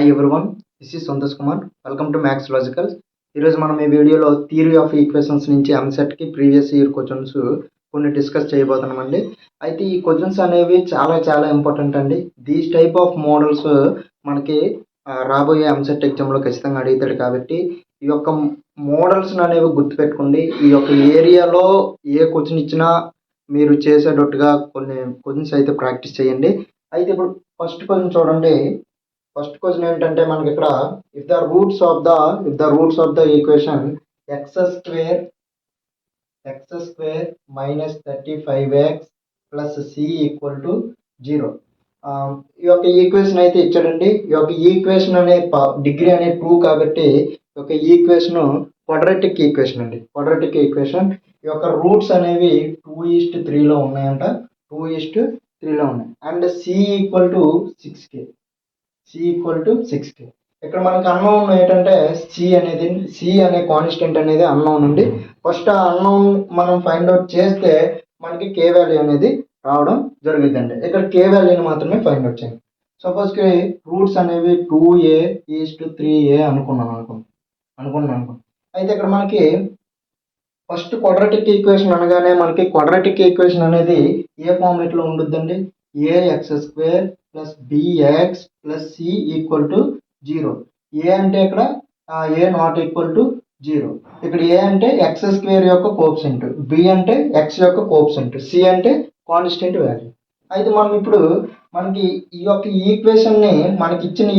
Hi everyone, this is Santosh Kumar. Welcome to maths logicals. ఈరోజు మనం ఈ వీడియోలో థియరీ ఆఫ్ ఈక్వేషన్స్ నుంచి ఎంసెట్కి ప్రీవియస్ ఇయర్ క్వశ్చన్స్ కొన్ని డిస్కస్ చేయబోతున్నామండి. అయితే ఈ క్వశ్చన్స్ అనేవి చాలా ఇంపార్టెంట్ అండి. దీస్ టైప్ ఆఫ్ మోడల్స్ మనకి రాబోయే ఎంసెట్ ఎగ్జామ్లో ఖచ్చితంగా అడుగుతాడు. కాబట్టి ఈ యొక్క మోడల్స్ అనేవి గుర్తుపెట్టుకోండి. ఈ యొక్క ఏరియాలో ఏ క్వశ్చన్ ఇచ్చినా మీరు చేసేటట్టుగా కొన్ని క్వశ్చన్స్ అయితే ప్రాక్టీస్ చేయండి. అయితే ఇప్పుడు ఫస్ట్ క్వశ్చన్ చూడండి. ఫస్ట్ క్వశ్చన్ ఏంటంటే మనకి ఇక్కడ if the roots of the equation x square minus 35x plus C equal to 0. ఈ యొక్క ఈక్వేషన్ అయితే ఇచ్చాడండి. ఈ యొక్క ఈక్వేషన్ అనే డిగ్రీ అనే 2 కాబట్టి ఈ యొక్క ఈక్వేషన్ క్వాడ్రాటిక్ ఈక్వేషన్ అండి. క్వాడ్రాటిక్ ఈక్వేషన్ ఈ యొక్క రూట్స్ అనేవి 2:3లో ఉన్నాయంట. 2:3లో ఉన్నాయి. And C equal to 6k. ఇక్కడ మనకి అన్నోన్ ఏంటంటే సి అనే కాన్స్టెంట్ అనేది అన్నోన్ అండి. ఫస్ట్ ఆ అన్నోన్ మనం ఫైండ్ అవుట్ చేస్తే మనకి కే వాల్యూ అనేది రావడం జరుగుతుందండి. ఇక్కడ కే వాల్యూని మాత్రమే ఫైండ్ అవుట్ చేయండి. సపోజ్కి రూట్స్ అనేవి 2a:3a అనుకున్నాను. అయితే ఇక్కడ మనకి ఫస్ట్ క్వాడ్రాటిక్ ఈక్వేషన్ అనగానే మనకి క్వాడ్రాటిక్ ఈక్వేషన్ అనేది ఏ ఫార్మేట్లో ఉంటుందండి? ax² plus bx plus C equal to 0. A అంటే ఇక్కడ ఏ నాట్ ఈక్వల్ టు 0. ఇక్కడ ఏ అంటే x² యొక్క కోఎఫిషియంట్, బి అంటే x యొక్క కోఎఫిషియంట్, సి అంటే కాన్స్టెంట్ వాల్యూ. అయితే మనం ఇప్పుడు మనకి ఈ యొక్క ఈక్వేషన్ని మనకి ఇచ్చిన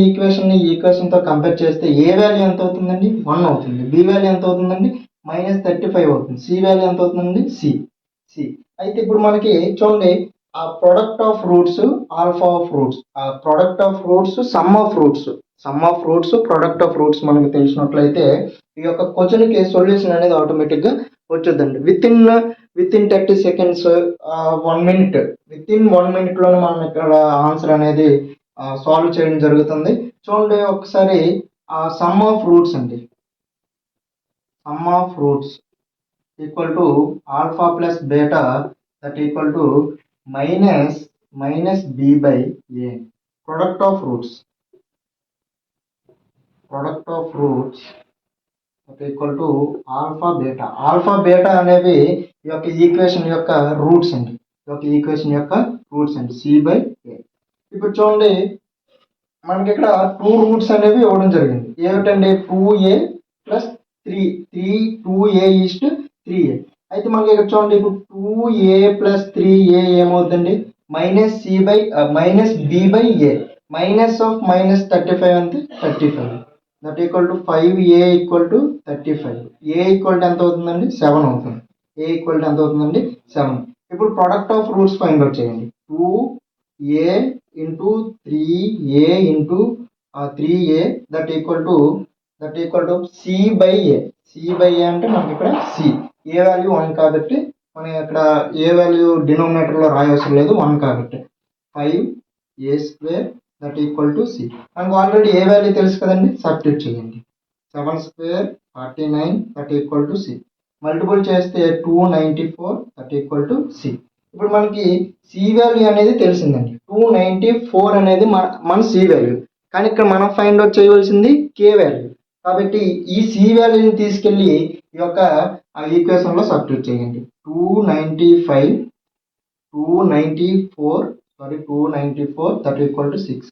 ఈక్వేషన్తో కంపేర్ చేస్తే ఏ వాల్యూ ఎంత అవుతుందండి? 1 అవుతుంది. బి వాల్యూ ఎంత అవుతుందండి? -35 అవుతుంది. సి వాల్యూ ఎంత అవుతుందండి? సి. అయితే ఇప్పుడు మనకి చూడండి, ఆ product of roots, alpha of roots, ఆ product of roots, sum of roots, product of roots మనకు తెలిసినట్లయితే ఈ యొక్క క్వశ్చన్కి సొల్యూషన్ అనేది ఆటోమేటిక్గా వచ్చేద్దండి. Within 30 seconds, 1 minute, within 1 minute మనం ఇక్కడ ఆన్సర్ అనేది సాల్వ్ చేయడం జరుగుతుంది. చూడండి ఒకసారి సమ్ ఆఫ్ రూట్స్ అండి. Sum of roots equal to alpha plus beta that equal to minus b by a. Product of roots equal to alpha beta అనేవి ఈ యొక్క ఈక్వేషన్ యొక్క రూట్స్ అండి. C by a. ఇప్పుడు చూడండి మనకి ఇక్కడ 2 రూట్స్ అనేవి ఇవ్వడం జరిగింది. ఏమిటండి? 2a plus 2a:3a. అయితే మనకి ఇక్కడ చూడండి, ఇప్పుడు 2a ప్లస్ 3a ఏమవుతుంది? Minus b by a. Minus of -35 అంటే 35. That equal to 5a equal to 35. A equal to ఎంత అవుతుందండి? 7 అవుతుంది. ఇప్పుడు product of roots find out చేయండి. 2a into 3a into 3a that equal to c by a అంటే మనకి ఇక్కడ C. ఏ value 1 కాబట్టి మనం ఇక్కడ ఏ వాల్యూ డినోమినేటర్లో రాయవసరం లేదు, 1 కాబట్టి 5a² that equal to c. మనకు ఆల్రెడీ ఏ వాల్యూ తెలుసు కదండి, సబ్స్టిట్యూట్ చేయండి. 7² 49 that equal to c. Multiple చేస్తే 294 దట్ ఈక్వల్ టు సి. ఇప్పుడు మనకి సి వాల్యూ అనేది తెలిసిందండి. 294 అనేది మన సి వాల్యూ. కానీ ఇక్కడ మనం ఫైండ్ అవుట్ చేయవలసింది కే వాల్యూ. కాబట్టి ఈ సి వాల్యూని తీసుకెళ్ళి ఈ యొక్క ఈక్వేషన్లో సబ్స్టిట్యూట్ చేయండి. 294 that equal to 6.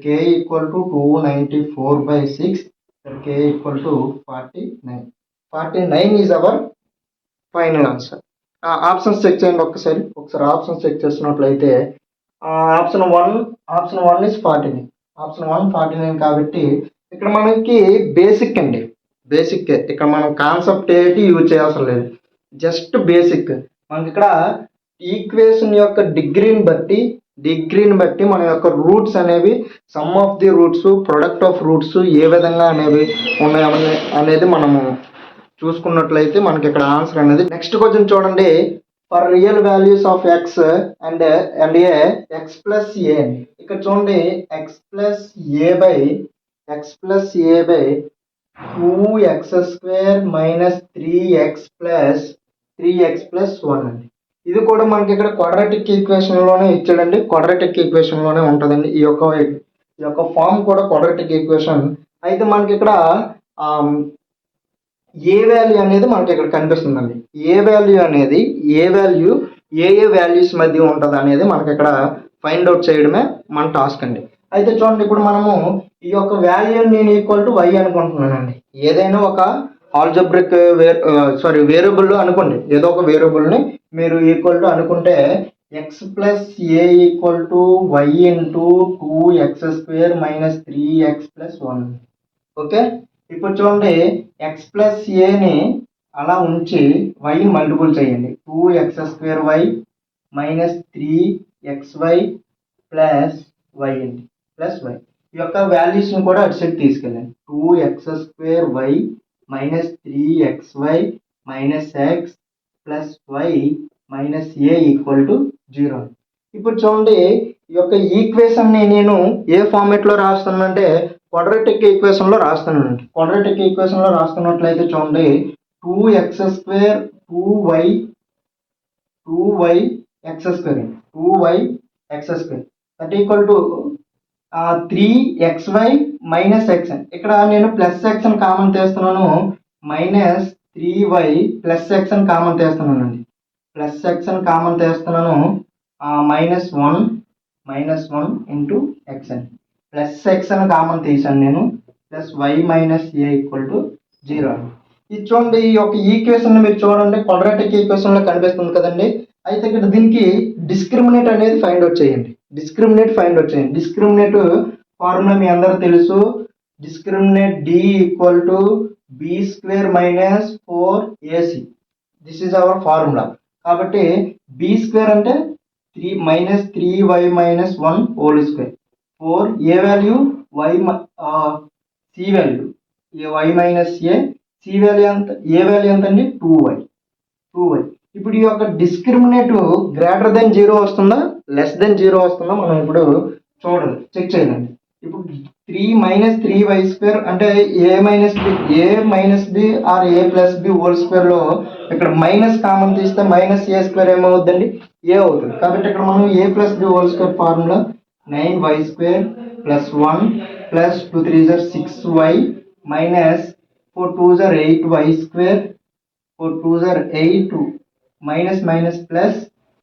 K equal to 294/6. K equal to 49. 49 is our final answer. Options check చేయండి. ఒకసారి ఆప్షన్స్ చెక్ చేసినట్లయితే ఆప్షన్ 1 ఇస్ 49. ఆప్షన్ 1 49 కాబట్టి ఇక్కడ మనకి బేసిక్ అండి. ఇక్కడ మనం కాన్సెప్ట్ ఏంటి యూజ్ చేయాల్సిన లేదు, జస్ట్ బేసిక్. మనకి ఇక్కడ ఈక్వేషన్ యొక్క డిగ్రీని బట్టి మన యొక్క రూట్స్ అనేవి, sum of the roots, product of roots ఏ విధంగా అనేవి ఉన్నాయి అనేది మనము చూసుకున్నట్లయితే మనకి ఇక్కడ ఆన్సర్ అనేది. నెక్స్ట్ క్వశ్చన్ చూడండి. For real values of x and x plus a. ఇక్కడ చూడండి, x plus a by 2x² minus 3x plus 1 అండి. ఇది కూడా మనకి ఇక్కడ క్వాడ్రాటిక్ ఈక్వేషన్లోనే ఇచ్చాడండి. క్వాడ్రాటిక్ ఈక్వేషన్లోనే ఉంటుందండి ఈ యొక్క ఈ యొక్క ఫామ్ కూడా క్వాడ్రాటిక్ ఈక్వేషన్. అయితే మనకి ఇక్కడ ఏ వాల్యూ అనేది మనకి ఇక్కడ కనిపిస్తుందండి. ఏ వాల్యూ అనేది ఏ వాల్యూస్ మధ్య ఉంటుంది అనేది మనకి ఇక్కడ ఫైండ్ అవుట్ చేయడమే మన టాస్క్ అండి. అయితే చూడండి, ఇప్పుడు మనము ఈ యొక్క వాల్యూ నేను ఈక్వల్ టు వై అనుకుంటున్నానండి. ఏదైనా ఒక ఆల్జబ్రిక్ వేరియబుల్ అనుకోండి, ఏదో ఒక వేరియబుల్ని మీరు ఈక్వల్ టు అనుకుంటే x plus a equal to y into 2x² minus 3x plus 1. Okay, ఇప్పుడు చూడండి, ఎక్స్ ప్లస్ ఏని అలా ఉంచి వైని మల్టిపుల్ చేయండి. 2x² minus 3xy plus y అండి, ప్లస్ వై. ఈ యొక్క వాల్యూస్ని కూడా అటు సైడ్ తీసుకెళ్ళండి. 2x² minus 3xy minus x plus y minus a equal to 0. ఇప్పుడు చూడండి, ఈ యొక్క ఈక్వేషన్ని నేను ఏ ఫార్మేట్లో రాస్తున్నానంటే క్వాడ్రాటిక్ ఈక్వేషన్లో రాస్తున్నానండి. క్వాడ్రాటిక్ ఈక్వేషన్లో రాస్తున్నట్లయితే చూడండి, 2x² 2yx² that equal to 3xy minus x. ఇక్కడ నేను ప్లస్ ఎక్స్ అని కామన్ తీస్తున్నాను, మైనస్ 3y ప్లస్ ఎక్స్ అని కామన్ తీస్తున్నానండి. ప్లస్ ఎక్స్ అని కామన్ తీస్తున్నాను, -1 ఇంటూ ఎక్స్ అని. ప్లస్ ఎక్స్ అని కామన్ తీసాను నేను, plus y minus a equal to 0. ఇది చూడండి, ఈ యొక్క ఈక్వేషన్ మీరు చూడండి, క్వాడ్రాటిక్ ఈక్వేషన్లో కనిపిస్తుంది కదండి. అయితే ఇక్కడ దీనికి డిస్క్రిమినేట్ అనేది ఫైండ్ అవుట్ చేయండి. డిస్క్రిమినేట్ ఫార్ములా మీ అందరూ తెలుసు. Discriminate d equal to b² minus 4ac. This is our formula. కాబట్టి b² అంటే minus 3y minus 1 whole square. 4 a value c value y minus a. C value ఎంత, a value ఎంత అండి 2y. ఇప్పుడు ఈ యొక్క డిస్క్రిమినేట్ గ్రేటర్ దెన్ 0 వస్తుందా less than 0 వస్తుందా మనం ఇప్పుడు చెక్ చేయాలండి. ఇప్పుడు 3 మైనస్ 3y² అంటే a minus b or a plus b whole స్క్వేర్లో ఇక్కడ మైనస్ కామన్ తీస్తే మైనస్ a² ఏమవుతుందండి, ఏ అవుతుంది. కాబట్టి ఇక్కడ మనం a plus b whole square formula 9y² plus 1 plus 2 3 6y minus 4 2 8y² 4 2 8 minus plus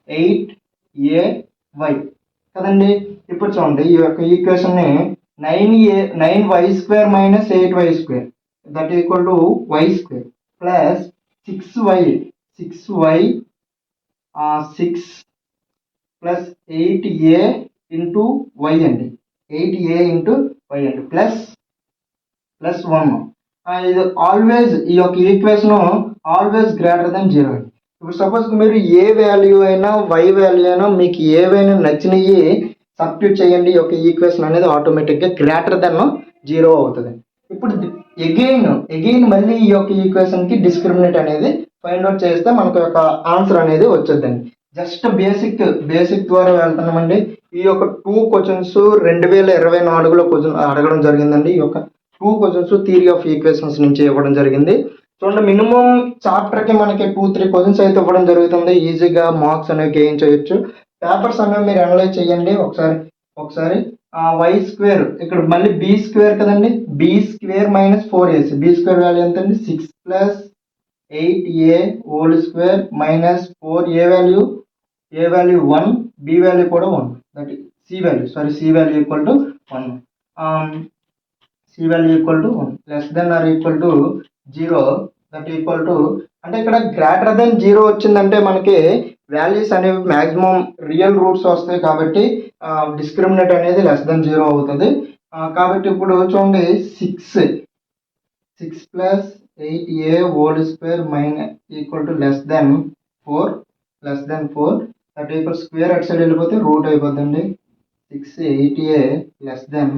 8ay కదండి. ఇప్పుడు చూడండి, ఈ యొక్క ఈక్వేషన్ని 9y² minus 8y² that equal to y² plus 6y 6 plus 8a into y అండి, 8a ఇంటూ వై అండి, plus 1. ఇది always, ఈ యొక్క ఈక్వేషన్ ఆల్వేస్ గ్రేటర్ దెన్ 0 అండి. ఇప్పుడు సపోజ్ మీరు ఏ వాల్యూ అయినా వై వాల్యూ అయినా మీకు ఏవైనా నచ్చినవి సబ్స్టిట్యూట్ చేయండి, ఈ యొక్క ఈక్వేషన్ అనేది ఆటోమేటిక్గా గ్రేటర్ దెన్ 0 అవుతుంది. ఇప్పుడు అగైన్ మళ్ళీ ఈ యొక్క ఈక్వేషన్కి డిస్క్రిమినేట్ అనేది ఫైండ్ అవుట్ చేస్తే మనకు యొక్క ఆన్సర్ అనేది వచ్చేద్దండి. జస్ట్ బేసిక్ ద్వారా వెళ్తున్నామండి. ఈ యొక్క 2 క్వశ్చన్స్ 2024లో అడగడం జరిగిందండి. ఈ యొక్క 2 క్వశ్చన్స్ థియరీ ఆఫ్ ఈక్వేషన్స్ నుంచి ఇవ్వడం జరిగింది. చూడండి, మినిమం చాప్టర్కి మనకి 2-3 క్వశ్చన్స్ అయితే ఇవ్వడం జరుగుతుంది. ఈజీగా మార్క్స్ అనేవి గెయిన్ చేయొచ్చు. పేపర్స్ అనేవి మీరు అనలైజ్ చేయండి ఒకసారి. y² ఇక్కడ మళ్ళీ b² కదండి, b² minus 4ac. b² value ఎంత అండి 6 plus 8a whole square minus 4 a value 1, b value కూడా 1, that c value equal to 1. C value equal to 1 less than or equal to 0 that equal to, అంటే ఇక్కడ greater than 0 వచ్చిందంటే మనకి values అనేవి maximum real roots వస్తాయి. కాబట్టి discriminate అనేది less than 0 అవుతుంది. కాబట్టి ఇప్పుడు చూడండి, 6 plus 8a whole square minus equal to less than 4 that equal square అటు సైడ్ వెళ్ళిపోతే రూట్ అయిపోద్దండి. 6 8a less than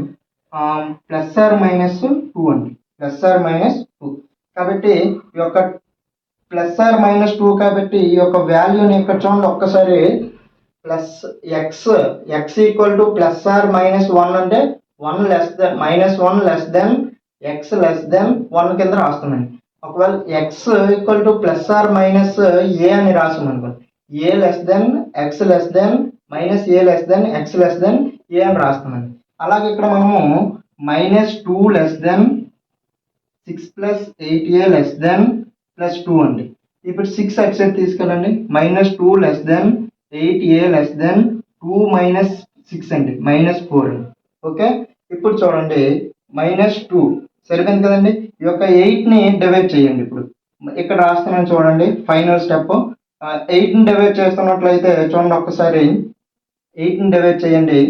plus or minus 2 అండి, ప్లస్ ఆర్ మైనస్ 2. కాబట్టి ఈ యొక్క ప్లస్ ఆర్ మైనస్ 2 కాబట్టి ఈ యొక్క వాల్యూని ఇక్కడ చూడండి ఒక్కసారి, plus x equal to plus or minus 1 అంటే 1 less than -1 less than x less than 1 కింద రాస్తున్నాను. ఒకవేళ x equal to plus or minus a అని రాస్తున్నాను అనుకోండి, a less than x less than minus a less than x less than a అని రాస్తున్నాను. అలాగే ఇక్కడ మనము -2 less than 6 plus 8a less than +2 అండి. ఇప్పుడు 6 అటు సైడ్ తీసుకెళ్ళండి. -2 less then 8a less than 2 minus 6 అండి, -4 అండి. ఓకే, ఇప్పుడు చూడండి -2 సరిపోయింది కదండి. ఈ యొక్క 8ని డివైడ్ చేయండి. ఇప్పుడు ఇక్కడ రాస్తున్నాను చూడండి, ఫైనల్ స్టెప్. 8ని డివైడ్ చేస్తున్నట్లయితే చూడండి ఒక్కసారి 8ని డివైడ్ చేయండి.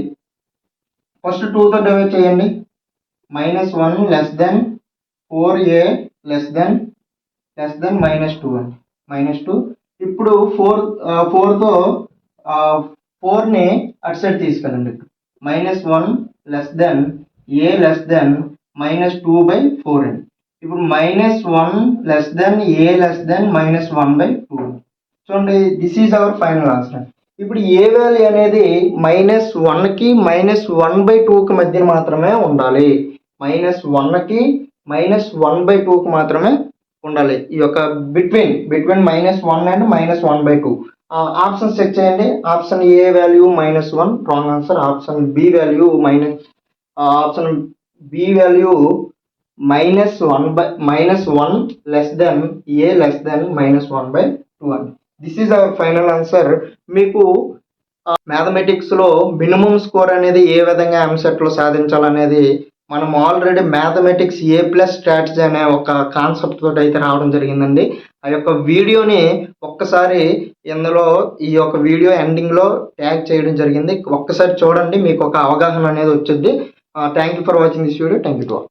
ఫస్ట్ 2తో డివైడ్ చేయండి. -1 less then 4a less than -2 అండి, -2. ఇప్పుడు 4తో 4ని అటు సైడ్ తీసుకెళ్ళండి. -1 less than a less then -2/4 అండి. ఇప్పుడు -1 less than a less than -1/2. చూడండి, this is our final answer. ఇప్పుడు ఏ వాల్యూ అనేది -1కి -1/2కి మధ్య మాత్రమే ఉండాలి. -1కి -1/2కి మాత్రమే ఉండాలి. ఈ యొక్క బిట్వీన్ -1 అండ్ -1/2. ఆప్షన్స్ చెక్ చేయండి. Option a value -1 wrong answer. Option b value -1 less than a less than -1/2 అండి. This is our final answer. మీకు మ్యాథమెటిక్స్లో మినిమం స్కోర్ అనేది ఏ విధంగా ఎంసెట్లో సాధించాలనేది మనం ఆల్రెడీ మ్యాథమెటిక్స్ A+ స్ట్రాటజీ అనే ఒక కాన్సెప్ట్ తోటి అయితే రావడం జరిగిందండి. ఆ యొక్క వీడియోని ఒక్కసారి ఇందులో ఈ యొక్క వీడియో ఎండింగ్లో ట్యాగ్ చేయడం జరిగింది. ఒక్కసారి చూడండి, మీకు ఒక అవగాహన అనేది వచ్చింది. Thank you for watching this video. Thank you to all.